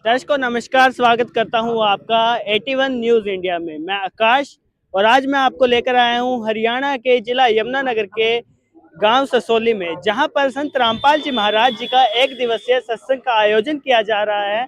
दर्शकों नमस्कार, स्वागत करता हूं आपका 81 न्यूज़ इंडिया में। मैं आकाश और आज मैं आपको लेकर आया हूं हरियाणा के जिला यमुनानगर के गांव ससोली में, जहां पर संत रामपाल जी महाराज जी का एक दिवसीय सत्संग का आयोजन किया जा रहा है।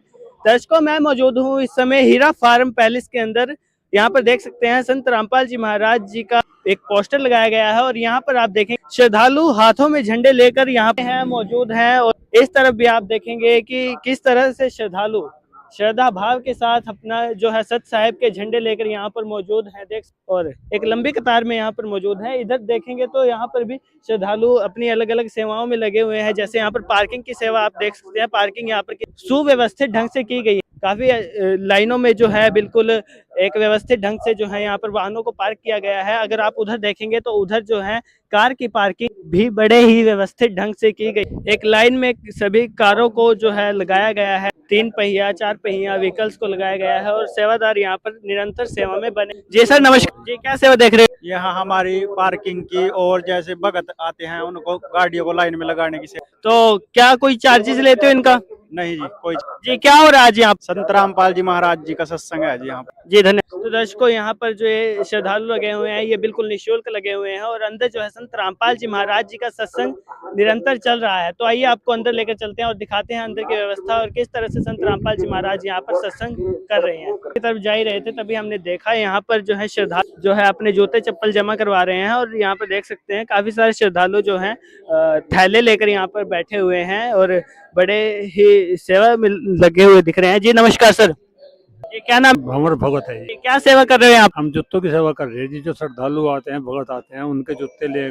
दर्शकों मैं मौजूद हूं इस समय हीरा फार्म पैलेस के अंदर। यहाँ पर देख सकते हैं संत रामपाल जी महाराज जी का एक पोस्टर लगाया गया है और यहाँ पर आप देखें श्रद्धालु हाथों में झंडे लेकर यहाँ पे हैं मौजूद हैं। और इस तरफ भी आप देखेंगे कि किस तरह से श्रद्धालु श्रद्धा भाव के साथ अपना जो है सत साहिब के झंडे लेकर यहाँ पर मौजूद है। देख और एक लंबी कतार में यहाँ पर मौजूद है। इधर देखेंगे तो यहाँ पर भी श्रद्धालु अपनी अलग अलग सेवाओं में लगे हुए हैं। जैसे यहाँ पर पार्किंग की सेवा आप देख सकते हैं। पार्किंग यहाँ पर सुव्यवस्थित ढंग से की गई है। काफी लाइनों में जो है बिल्कुल एक व्यवस्थित ढंग से जो है यहाँ पर वाहनों को पार्क किया गया है। अगर आप उधर देखेंगे तो उधर जो है कार की पार्किंग भी बड़े ही व्यवस्थित ढंग से की गई। एक लाइन में सभी कारों को जो है लगाया गया है। 3 पहिया 4 पहिया व्हीकल्स को लगाया गया है और सेवादार यहाँ पर निरंतर सेवा में बने। जी सर नमस्कार जी, क्या सेवा देख रहे हैं? यहाँ हमारी पार्किंग की और जैसे भगत आते हैं उनको गाड़ियों को लाइन में लगाने की सेवा। तो क्या कोई चार्जेस लेते हो इनका? नहीं जी, कोई जी क्या हो रहा है आज यहाँ? संत रामपाल जी महाराज जी का सत्संग है जी यहाँ पर। जी धन्यवाद। तो दर्शकों यहाँ पर जो ये श्रद्धालु लगे हुए हैं ये बिल्कुल निःशुल्क लगे हुए हैं और अंदर जो है संत रामपाल जी महाराज जी का सत्संग निरंतर चल रहा है। तो आइए आपको अंदर लेकर चलते हैं और दिखाते हैं अंदर की व्यवस्था और किस तरह से संत रामपाल जी महाराज यहाँ पर सत्संग कर रहे हैं। की तरफ जा ही रहे थे तभी हमने देखा यहाँ पर जो है श्रद्धालु जो है अपने जूते चप्पल जमा करवा रहे हैं और यहाँ पर देख सकते हैं काफी सारे श्रद्धालु जो है थैले लेकर यहाँ पर बैठे हुए हैं और बड़े ही सेवा में लगे हुए दिख रहे हैं। जी नमस्कार सर, ये क्या नाम? भंवर भगत है जी। क्या सेवा कर रहे हैं आप? हम जूतों की सेवा कर रहे हैं जी। जो श्रद्धालु आते हैं, भगत आते हैं, उनके जूते ले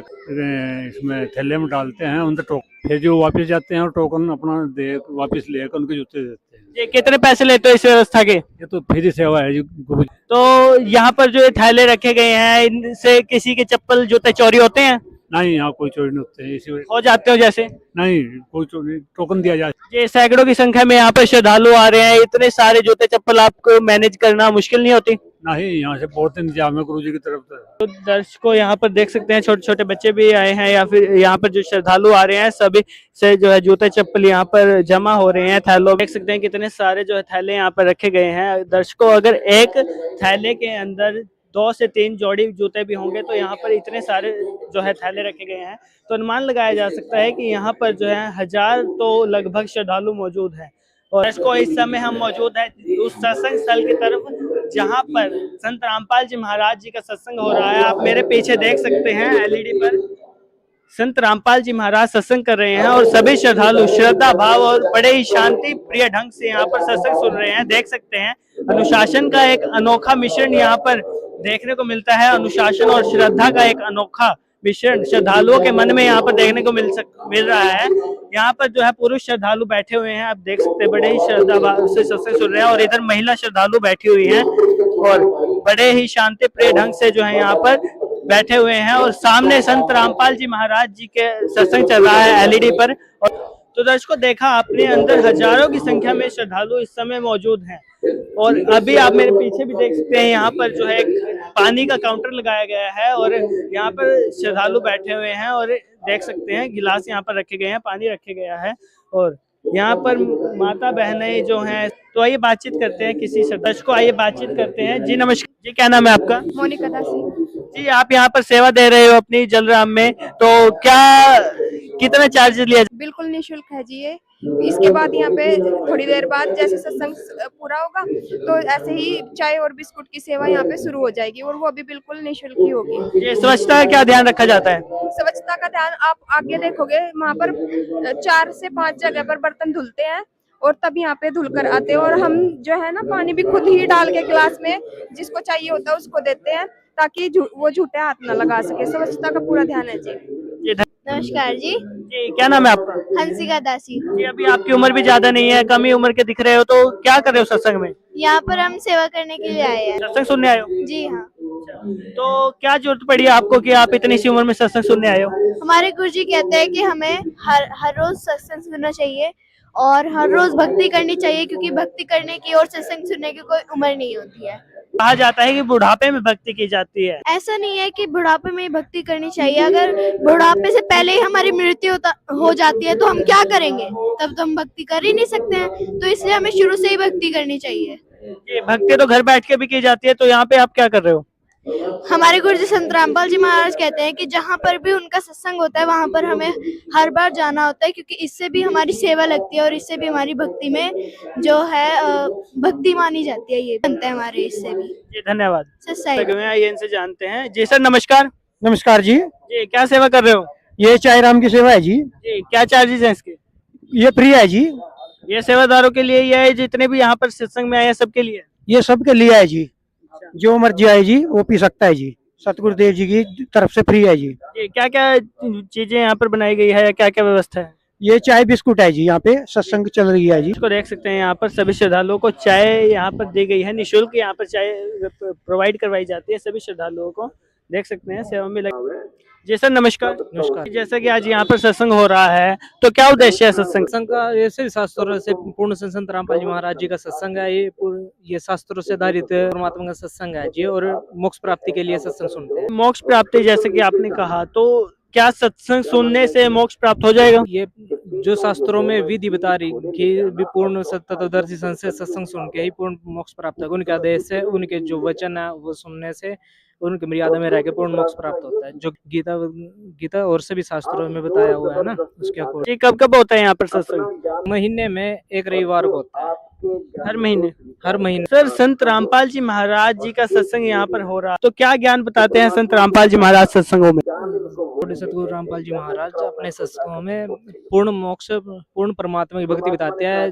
इसमें थैले में डालते हैं, उनसे टोकन फिर जो वापस जाते हैं और टोकन अपना दे वापस लेकर उनके जूते देते हैं। ये कितने पैसे लेते हो इस व्यवस्था के? ये तो फ्री सेवा है जी। तो यहाँ पर जो ये थैले रखे गए हैं इनसे किसी के चप्पल जूते चोरी होते हैं? नहीं, यहाँ कोई चोरी नहीं होते हैं। इसी हो जाते हो जैसे? नहीं, कोई चोरी, टोकन दिया जाए। ये सैकड़ों की संख्या में यहाँ पर श्रद्धालु आ रहे हैं, इतने सारे जूते चप्पल आपको मैनेज करना मुश्किल नहीं होती? नहीं, यहाँ से बहुत इंतजाम है गुरु जी की तरफ से। तो दर्शकों यहाँ पर देख सकते हैं छोटे छोटे बच्चे भी आए हैं या फिर यहाँ पर जो श्रद्धालु आ रहे हैं सभी से जो है जूते चप्पल यहाँ पर जमा हो रहे हैं। थैलों देख सकते हैं कितने सारे जो है थैले यहाँ पर रखे गए हैं। दर्शकों अगर एक थैले के अंदर 2 से 3 जोड़ी जूते भी होंगे तो यहाँ पर इतने सारे जो है थैले रखे गए हैं तो अनुमान लगाया जा सकता है कि यहाँ पर जो है 1000 तो लगभग श्रद्धालु मौजूद हैं। और इसको इस समय हम मौजूद हैं उस सत्संग स्थल की तरफ जहाँ पर संत रामपाल जी महाराज जी का सत्संग हो रहा है। आप मेरे पीछे देख सकते हैं एलईडी पर संत रामपाल जी महाराज सत्संग कर रहे हैं और सभी श्रद्धालु श्रद्धा भाव और बड़े ही शांति प्रिय ढंग से यहाँ पर सत्संग सुन रहे हैं। देख सकते हैं अनुशासन का एक अनोखा मिश्रण यहाँ पर देखने को मिलता है। अनुशासन और श्रद्धा का एक अनोखा मिश्रण श्रद्धालुओं के मन में यहाँ पर देखने को मिल रहा है। यहाँ पर जो है पुरुष श्रद्धालु बैठे हुए हैं, आप देख सकते हैं बड़े ही श्रद्धा भाव से सत्संग सुन रहे हैं और इधर महिला श्रद्धालु बैठी हुई हैं और बड़े ही शांति प्रिय ढंग से जो है यहाँ पर बैठे हुए हैं और सामने संत रामपाल जी महाराज जी के सत्संग चल रहा है एलईडी पर। और तो दर्शकों देखा आपने अंदर हजारों की संख्या में श्रद्धालु इस समय मौजूद हैं और अभी आप मेरे पीछे भी देख सकते हैं यहाँ पर जो है एक पानी का काउंटर लगाया गया है और यहाँ पर श्रद्धालु बैठे हुए हैं और देख सकते हैं गिलास यहाँ पर रखे गए हैं, पानी रखे गया है और यहाँ पर माता बहनें जो हैं। तो आइए बातचीत करते हैं किसी सदस्य को, आइए बातचीत करते हैं। जी नमस्कार जी, क्या नाम है आपका? मोनिका दासी जी, आप यहाँ पर सेवा दे रहे हो अपनी जलराम में, तो क्या कितना चार्जेस लिया? बिल्कुल निःशुल्क है जी ये। इसके बाद यहाँ पे थोड़ी देर बाद जैसे सत्संग पूरा होगा तो ऐसे ही चाय और बिस्कुट की सेवा यहाँ पे शुरू हो जाएगी और वो भी बिल्कुल निःशुल्क ही होगी। ये स्वच्छता का क्या ध्यान रखा जाता है? स्वच्छता का ध्यान आप आगे देखोगे वहाँ पर 4 से 5 जगह पर बर्तन धुलते हैं और तब यहाँ पे धुलकर आते हैं और हम जो है ना पानी भी खुद ही डाल के गिलास में जिसको चाहिए होता है उसको देते हैं ताकि वो झूठे हाथ ना लगा सके। स्वच्छता का पूरा ध्यान है जी। नमस्कार जी। जी क्या नाम है आपका? हंसिका दासी। जी अभी आपकी उम्र भी ज्यादा नहीं है, कम ही उम्र के दिख रहे हो, तो क्या कर रहे हो सत्संग में? यहाँ पर हम सेवा करने के लिए आए हैं। सत्संग सुनने आए हो? जी हाँ। तो क्या जरूरत पड़ी आपको कि आप इतनी सी उम्र में सत्संग सुनने आए हो? हमारे गुरुजी कहते हैं कि हमें हर रोज सत्संग सुनना चाहिए और हर रोज भक्ति करनी चाहिए क्योंकि भक्ति करने की और सत्संग सुनने की कोई उम्र नहीं होती है। कहा जाता है कि बुढ़ापे में भक्ति की जाती है। ऐसा नहीं है कि बुढ़ापे में ही भक्ति करनी चाहिए। अगर बुढ़ापे से पहले ही हमारी मृत्यु हो जाती है तो हम क्या करेंगे? तब तो हम भक्ति कर ही नहीं सकते हैं। तो इसलिए हमें शुरू से ही भक्ति करनी चाहिए। ये भक्ति तो घर बैठ के भी की जाती है, तो यहाँ पे आप क्या कर रहे हो? हमारे गुरुजी संत रामपाल जी महाराज कहते हैं कि जहाँ पर भी उनका सत्संग होता है वहाँ पर हमें हर बार जाना होता है, क्योंकि इससे भी हमारी सेवा लगती है और इससे भी हमारी भक्ति में जो है भक्ति मानी जाती है। ये बनता है हमारे इससे भी। जी धन्यवाद। सच्चाई। आइए इनसे जानते हैं। जी सर नमस्कार। नमस्कार जी। जी क्या सेवा कर रहे हो? ये चाय राम की सेवा है जी। जी क्या चार्जेस हैं इसके? ये फ्री है जी। ये सेवादारों के लिए ये है, जितने भी यहाँ पर सत्संग में आए हैं सबके लिए? ये सबके लिए है जी, जो मर्जी आए जी वो पी सकता है जी। सतगुरुदेव जी की तरफ से फ्री है जी। जी क्या क्या चीजें यहाँ पर बनाई गई है, क्या क्या व्यवस्था है? ये चाय बिस्कुट है जी, यहाँ पे सत्संग चल रही है जी। इसको देख सकते हैं, यहाँ पर सभी श्रद्धालुओं को चाय यहाँ पर दी गई है, निःशुल्क यहाँ पर चाय प्रोवाइड करवाई जाती है सभी श्रद्धालुओं को। देख सकते हैं सेवा में लगे। जी सर नमस्कार। नमस्कार। जैसा कि आज यहाँ पर सत्संग हो रहा है, तो क्या उद्देश्य है सत्संग? सत्संग का ऐसे शास्त्रों से पूर्ण संत रामपाल जी महाराज जी का सत्संग है। ये शास्त्रों से आधारित परमात्मा का सत्संग है जी, और मोक्ष प्राप्ति के लिए सत्संग सुनते हैं। मोक्ष प्राप्ति जैसे कि आपने कहा, तो क्या सत्संग सुनने से मोक्ष प्राप्त हो जाएगा? ये जो शास्त्रों में विधि बता रही कि पूर्ण तत्वदर्शी संत से सत्संग सुन के ही पूर्ण मोक्ष प्राप्त होगा। उनके आदेश से, उनके जो वचन है वो सुनने से उनकी मर्यादा में रह के पूर्ण मोक्ष प्राप्त होता है, जो गीता और सभी शास्त्रों में बताया हुआ है ना, उसके अकॉर्डिंग। जी कब कब होता है यहाँ पर सत्संग? महीने में एक रविवार को होता है। हर महीने? हर महीने। सर संत रामपाल जी महाराज जी का सत्संग यहाँ पर हो रहा है, तो क्या ज्ञान बताते हैं संत रामपाल जी महाराज सत्संगों में? सतगुरु रामपाल जी महाराज अपने सत्संगों में पूर्ण मोक्ष, पूर्ण परमात्मा की भक्ति बताते हैं,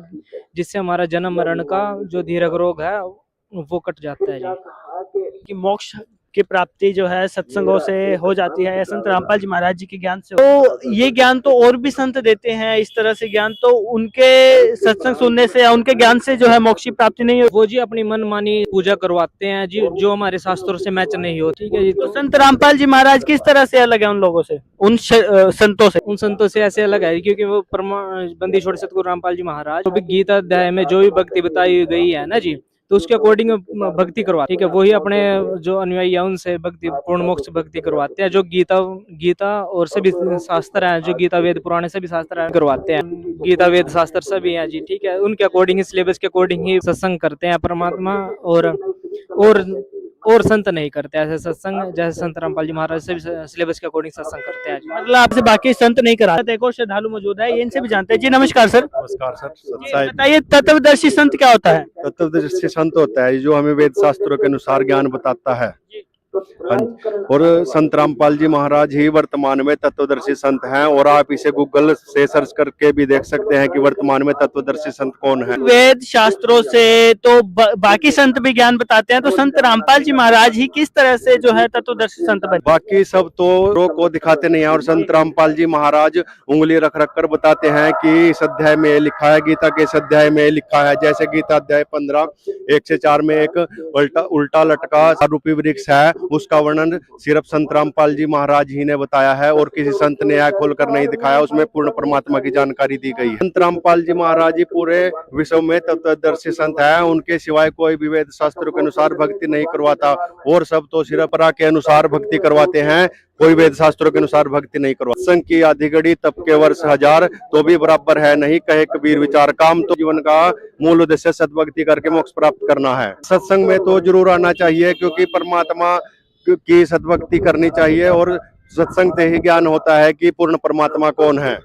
जिससे हमारा जन्म मरण का जो दीर्घ रोग है वो कट जाता है जी। कि मोक्ष की प्राप्ति जो है सत्संगों से हो जाती है संत रामपाल जी महाराज जी के ज्ञान से। तो ये ज्ञान तो और भी संत देते हैं इस तरह से ज्ञान, तो उनके सत्संग सुनने से या उनके ज्ञान से जो है मोक्ष की प्राप्ति नहीं हो? वो जी अपनी मन मानी पूजा करवाते हैं जी, जो हमारे शास्त्रों से मैच नहीं हो। ठीक है जी। तो संत रामपाल जी महाराज किस तरह से अलग है उन लोगों से, उन संतों से? उन संतों से ऐसे अलग है क्योंकि वो बंदी छोड़ सतगुरु रामपाल जी महाराज जो भी गीता अध्याय में जो भी भक्ति बताई गई है ना जी, तो उसके अकॉर्डिंग भक्ति करवाते। ठीक है, वही अपने जो अनुयायी है उनसे भक्ति, पूर्ण मोक्ष भक्ति करवाते हैं। जो गीता और सभी शास्त्र हैं, जो गीता वेद पुराने सभी शास्त्र हैं करवाते हैं, गीता वेद शास्त्र सभी हैं जी। ठीक है, उनके अकॉर्डिंग, सिलेबस के अकॉर्डिंग ही सत्संग करते हैं परमात्मा, और संत नहीं करते ऐसे सत्संग जैसे संत रामपाल जी महाराज से भी सिलेबस के अकॉर्डिंग सत्संग करते हैं। मतलब आपसे बाकी संत नहीं कराते। एक और श्रद्धालु मौजूद है, इनसे भी जानते हैं। जी नमस्कार सर। नमस्कार सर। जी, बताइए तत्वदर्शी संत क्या होता है? तत्वदर्शी संत होता है जो हमें वेद शास्त्रों के अनुसार ज्ञान बताता है। और संत रामपाल जी महाराज ही वर्तमान में तत्वदर्शी संत हैं, और आप इसे गूगल से सर्च करके भी देख सकते हैं कि वर्तमान में तत्वदर्शी संत कौन है। वेद शास्त्रों से तो बाकी संत भी ज्ञान बताते हैं, तो संत रामपाल जी महाराज ही किस तरह से जो है तत्वदर्शी संत बने? बाकी सब तो रोग को दिखाते नहीं है, और संत रामपाल जी महाराज उंगली रख रख कर बताते हैं कि इस अध्याय में लिखा है, गीता के इस अध्याय में लिखा है। जैसे गीता अध्याय 15:1-4 में एक उल्टा लटका रूपी वृक्ष है, उसका वर्णन सिर्फ संत रामपाल जी महाराज ही ने बताया है, और किसी संत ने आँख खोलकर नहीं दिखाया। उसमें पूर्ण परमात्मा की जानकारी दी गई है। संत रामपाल जी महाराज जी पूरे विश्व में तत्वदर्शी संत है, उनके सिवाय कोई भी वेद शास्त्रों के अनुसार भक्ति नहीं करवाता, और सब तो सिर्फ परा के अनुसार भक्ति करवाते हैं, कोई वेद शास्त्रों के अनुसार भक्ति नहीं करवा। सत्संग की आधी घड़ी तप के वर्ष 1000 तो भी बराबर है नहीं, कहे कबीर विचार। काम तो जीवन का मूल उद्देश्य सद्भक्ति करके मोक्ष प्राप्त करना है। सत्संग में तो जरूर आना चाहिए, क्योंकि परमात्मा की सद्भक्ति करनी चाहिए, और सत्संग से ही ज्ञान होता है कि पूर्ण परमात्मा कौन है।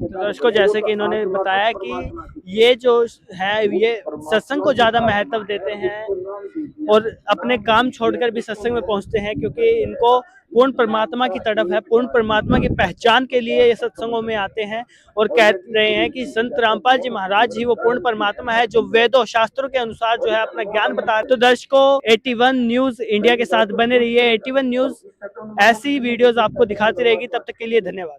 दर्शकों जैसे कि इन्होंने बताया कि ये जो है ये सत्संग को ज्यादा महत्व देते हैं, और अपने काम छोड़कर भी सत्संग में पहुंचते हैं, क्योंकि इनको पूर्ण परमात्मा की तरफ है, पूर्ण परमात्मा की पहचान के लिए ये सत्संगों में आते हैं, और कह रहे हैं कि संत रामपाल जी महाराज ही वो पूर्ण परमात्मा है जो वेदों शास्त्रों के अनुसार जो है अपना ज्ञान बता रहे। तो दर्शकों 81 न्यूज इंडिया के साथ बने रहिए। 81 न्यूज ऐसी वीडियोस आपको दिखाती रहेगी। तब तक के लिए धन्यवाद।